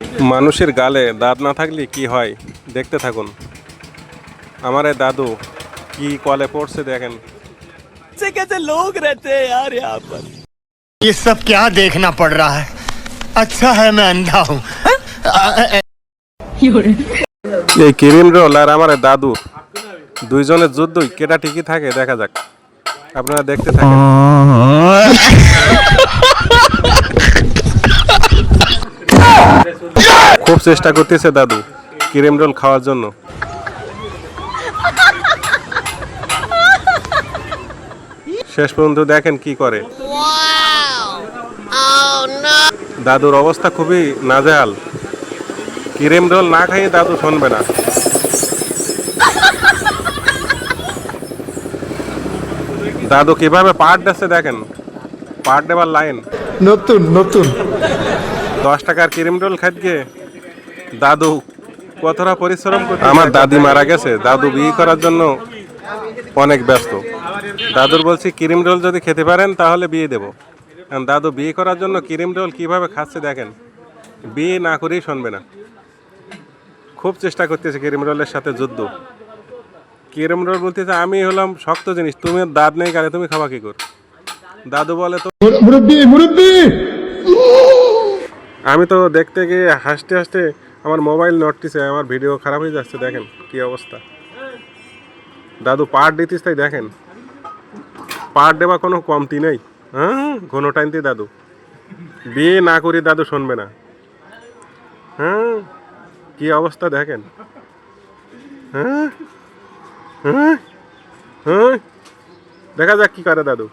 মানুষের গালে দাঁত না থাকলে কি হয় দেখতে থাকুন। আমার এই দাদু কি কলে পড়ছে দেখেন। कैसे लोग रहते हैं यार यहाँ पर। ये सब क्या देखना पड़ रहा है? अच्छा है मैं अंधा हूँ। এই ক্রিম রোল আর আমার এই দাদু দুইজনের যুদ্ধই কেটা ঠিকই থাকে দেখা যাক, আপনারা দেখতে থাকেন। খুব চেষ্টা করতেছে দাদু ক্রিম রোল খাওয়ার জন্য। শেষ পর্যন্ত দেখেন কি করে। দাদুর অবস্থা খুবই নাজেহাল। ক্রিম রোল না খাইয়ে দাদু শুনবে না। দাদু কিভাবে পাট দিচ্ছে দেখেন, পাট দেবার লাইন। নতুন নতুন 10 টাকার ক্রিম রোল খাইতে দাদু কতটা পরিশ্রম করতে। আমার দাদি মারা গেছে, দাদু বিয়ে করার জন্য অনেক ব্যস্ত। দাদুর বলছি ক্রিম রোল যদি খেতে পারেন তাহলে বিয়ে দেবো। কারণ দাদু বিয়ে করার জন্য ক্রিম রোল কিভাবে খাচ্ছে দেখেন, বিয়ে না করেই শুনবে না। খুব চেষ্টা করতেছে ক্রিম রোলের সাথে যুদ্ধ। ক্রিম রোল বলতেছে আমি হলাম শক্ত জিনিস, তুমি দাঁত নেই গালে, তুমি খাওয়া কি কর। দাদু বলে তো মুরব্বি আমি তো দেখতে গিয়ে হাসতে হাসতে আমার মোবাইল নড়তেছে, আমার ভিডিও খারাপ হয়ে যাচ্ছে দেখেন কি অবস্থা। দাদু পার্ট দিতিস তাই দেখেন, পার্ট দেওয়া কোনো কমতি নেই। হ্যাঁ ঘন টাইমতে দাদু বিয়ে না করি দাদু শুনবে না। হ্যাঁ কি অবস্থা দেখেন। হ্যাঁ হ্যাঁ হ্যাঁ দেখা যাক কি করে দাদু।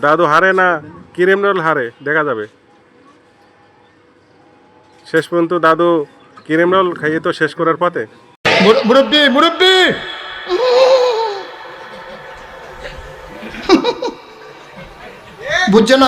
দাদু হারে না ক্রিম রোল হারে, দেখা যাবে। শেষ পর্যন্ত দাদু ক্রিম রোল খাইয়ে তো শেষ করার পথে। মুরব্বি মুরব্বি বুঝছো না